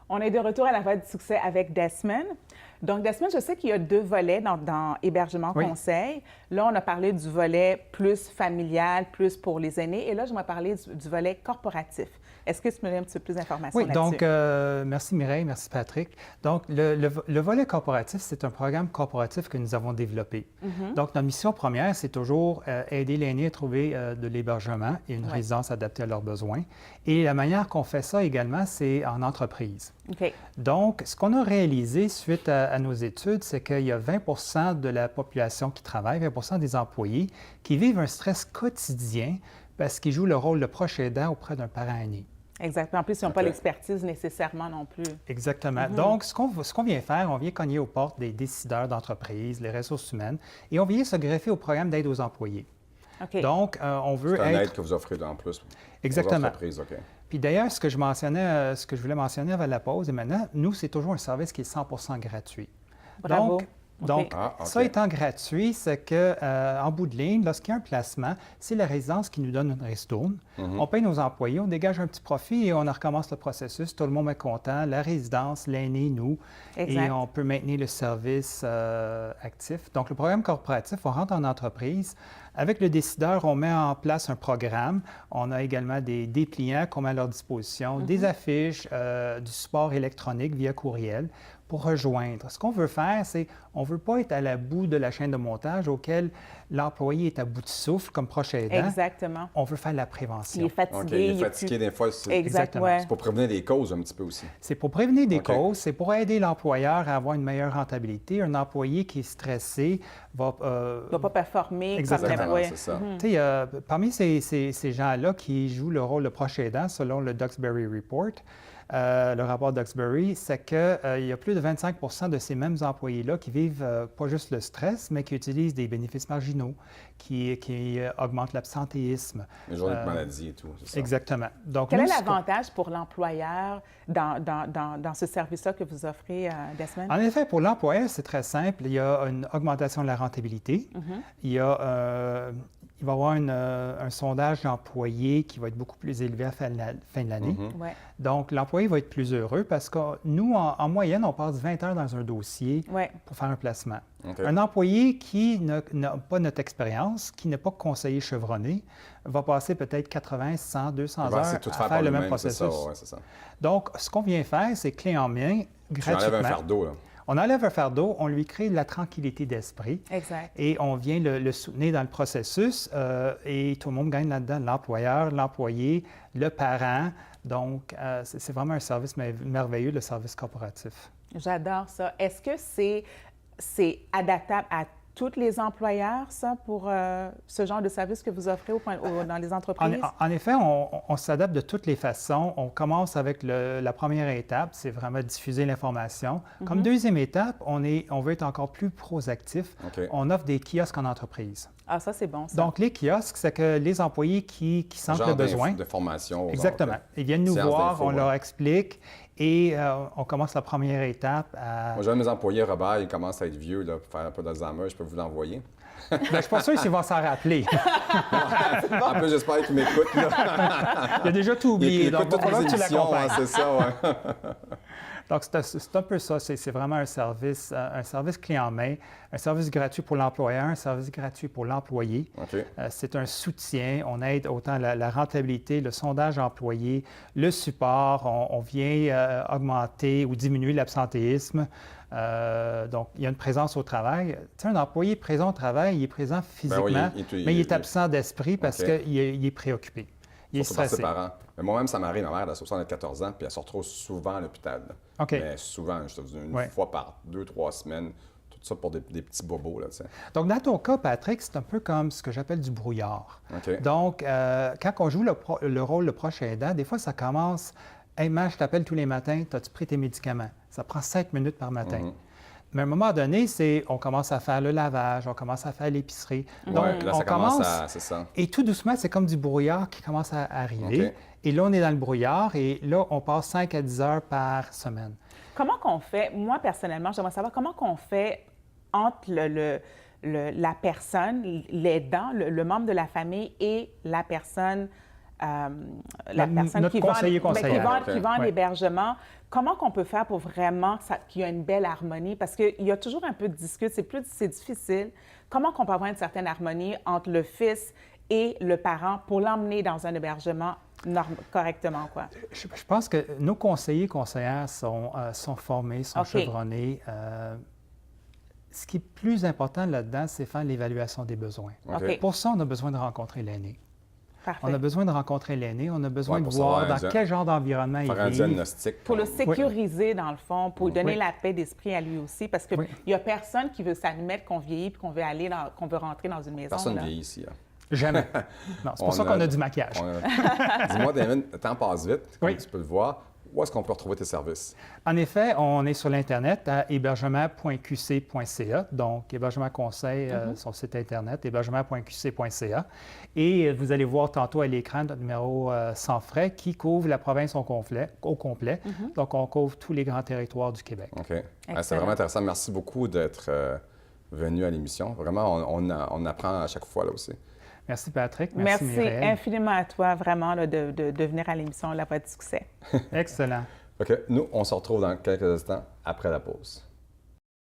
On est de retour à la voie du succès avec Desmond. Donc, Desmond, je sais qu'il y a deux volets dans Hébergement Oui. Conseil. Là, on a parlé du volet plus familial, plus pour les aînés. Et là, je vais parler du volet corporatif. Est-ce que tu me donnes un petit peu plus d'informations Oui, là-dessus? donc, merci Mireille, merci Patrick. Donc, le volet corporatif, c'est un programme corporatif que nous avons développé. Donc, notre mission première, c'est toujours aider l'aîné à trouver de l'hébergement et une résidence adaptée à leurs besoins. Et la manière qu'on fait ça également, c'est en entreprise. OK. Donc, ce qu'on a réalisé suite à nos études, c'est qu'il y a 20 de la population qui travaille, 20 des employés, qui vivent un stress quotidien parce qu'ils jouent le rôle de proche aidant auprès d'un parent aîné. Exactement. En plus, ils n'ont pas l'expertise nécessairement non plus. Exactement. Donc, ce qu'on vient faire, on vient cogner aux portes des décideurs d'entreprise, les ressources humaines, et on vient se greffer au programme d'aide aux employés. OK. Donc, on veut C'est une être... aide que vous offrez en plus Exactement. aux entreprises. OK. Puis d'ailleurs, ce que je voulais mentionner avant la pause et maintenant, nous, c'est toujours un service qui est 100 gratuit. Bravo. Donc, OK. ça étant gratuit, c'est que en bout de ligne, lorsqu'il y a un placement, c'est la résidence qui nous donne une ristourne. On paye nos employés, on dégage un petit profit et on recommence le processus. Tout le monde est content, la résidence, l'aîné, nous. Exact. Et on peut maintenir le service actif. Donc, le programme corporatif, on rentre en entreprise. Avec le décideur, on met en place un programme. On a également des dépliants qu'on met à leur disposition, des affiches, du support électronique via courriel pour rejoindre. Ce qu'on veut faire, c'est on ne veut pas être à la bout de la chaîne de montage auquel l'employé est à bout de souffle comme proche aidant. Exactement. On veut faire de la prévention. Il est fatigué. OK, il est fatigué des fois. Exactement. C'est pour prévenir des causes un petit peu aussi. C'est pour prévenir des OK. causes, c'est pour aider l'employeur à avoir une meilleure rentabilité. Un employé qui est stressé va... Il ne va pas performer Exactement. comme Exactement, c'est ça. Tu sais, parmi ces gens-là qui jouent le rôle de proche aidant, selon le Duxbury Report, le rapport Duxbury, c'est qu'il y a plus de 25 de ces mêmes employés-là qui vivent pas juste le stress, mais qui utilisent des bénéfices marginaux, qui augmentent l'absentéisme. Les journées de maladie et tout, c'est ça. Exactement. Donc, Quel nous, est ce qu'on- l'avantage pour l'employeur dans ce service-là que vous offrez, Desmond? En effet, pour l'employeur, c'est très simple. Il y a une augmentation de la rentabilité. Il va y avoir un sondage d'employés qui va être beaucoup plus élevé à la fin de l'année. Ouais. Donc, l'employé va être plus heureux parce que nous, en moyenne, on passe 20 heures dans un dossier Ouais. pour faire un placement. OK. Un employé qui n'a pas notre expérience, qui n'est pas conseiller chevronné, va passer peut-être 80, 100, 200 On va heures essayer de tout à faire faire par le même lui-même, c'est ça, processus. ouais, c'est ça. Donc, ce qu'on vient faire, c'est clé en main, Tu gratuitement. enlèves un fardeau, là. On enlève un fardeau, on lui crée de la tranquillité d'esprit. Exact. Et on vient le soutenir dans le processus et tout le monde gagne là-dedans, l'employeur, l'employé, le parent. Donc, c'est vraiment un service merveilleux, le service corporatif. J'adore ça. Est-ce que c'est adaptable à tous les employeurs, ça, pour ce genre de service que vous offrez dans les entreprises? En effet, on s'adapte de toutes les façons. On commence avec la première étape, c'est vraiment diffuser l'information. Comme deuxième étape, on veut être encore plus proactif. OK. On offre des kiosques en entreprise. Ah, ça, c'est bon, ça. Donc, les kiosques, c'est que les employés qui sentent Genre le besoin... de formation. Exactement. genre, Ils viennent nous séance voir, d'info, on ouais. leur explique et on commence la première étape à... Moi, j'ai un de mes employés, Robert, il commence à être vieux, là, pour faire un peu d'Alzheimer. Je peux vous l'envoyer. Ben, je ne suis pas sûr s'il va s'en rappeler. En plus, j'espère qu'il m'écoute, là. Il a déjà tout oublié, Il donc écoute il va toutes falloir les que tu émissions, l'accompagnes. hein, c'est ça, ouais. Donc, c'est un peu ça. C'est vraiment un service clé en main, un service gratuit pour l'employeur, un service gratuit pour l'employé. OK. C'est un soutien. On aide autant la rentabilité, le sondage employé, le support. On vient augmenter ou diminuer l'absentéisme. Donc, il y a une présence au travail. Tu sais, un employé présent au travail, il est présent physiquement, mais il est absent d'esprit parce OK. qu'il est préoccupé. Il est Surtout par ses stressé. parents. Mais moi-même, ça m'arrive, ma mère, elle a 74 ans, puis elle se retrouve souvent à l'hôpital. là. OK. Mais souvent, je te dis, une Ouais. fois par 2-3 semaines, tout ça pour des petits bobos, là, tu sais. Donc, dans ton cas, Patrick, c'est un peu comme ce que j'appelle du brouillard. OK. Donc, quand on joue le rôle de proche aidant, des fois, ça commence « Hey, man, je t'appelle tous les matins, as-tu pris tes médicaments? » Ça prend 5 minutes par matin. Mais à un moment donné, on commence à faire le lavage, on commence à faire l'épicerie. Donc, Ouais, là, on ça commence commence, à... C'est ça. et tout doucement, c'est comme du brouillard qui commence à arriver. OK. Et là, on est dans le brouillard, et là, on passe 5 à 10 heures par semaine. Comment qu'on fait, moi, personnellement, j'aimerais savoir comment qu'on fait entre la personne, l'aidant, le membre de la famille et la personne la personne notre qui conseiller conseillère. qui vend Ouais. l'hébergement, comment qu'on peut faire pour vraiment qu'il y ait une belle harmonie? Parce qu'il y a toujours un peu de dispute, c'est difficile. Comment qu'on peut avoir une certaine harmonie entre le fils et le parent pour l'emmener dans un hébergement correctement, quoi? Je pense que nos conseillers conseillères sont formés, sont OK. chevronnés. Ce qui est plus important là-dedans, c'est faire l'évaluation des besoins. OK. Pour ça, on a besoin de rencontrer l'aîné. Parfait. On a besoin de rencontrer l'aîné, on a besoin Ouais, de pour voir savoir dans quel genre d'environnement il Faire un vit. diagnostic. Pour le sécuriser, dans le fond, pour lui donner Oui. la paix d'esprit à lui aussi, parce qu'il Oui. n'y a personne qui veut s'admettre qu'on vieillit puis qu'on veut qu'on veut rentrer dans une maison. Personne ne là. vieillit ici. Hein. Jamais. Non, c'est pour ça qu'on a du maquillage. Dis-moi, David, le temps passe vite, comme Oui. tu peux le voir. Où est-ce qu'on peut retrouver tes services? En effet, on est sur l'Internet à hébergement.qc.ca, donc Hébergement Conseil, son site Internet, hébergement.qc.ca. Et vous allez voir tantôt à l'écran notre numéro sans frais qui couvre la province au complet. Donc, on couvre tous les grands territoires du Québec. OK. C'est vraiment intéressant. Merci beaucoup d'être venu à l'émission. Vraiment, on apprend à chaque fois là aussi. Merci, Patrick. Merci Mireille. infiniment à toi, vraiment, là, de venir à l'émission La Voix du succès. Excellent. OK. Nous, on se retrouve dans quelques instants après la pause.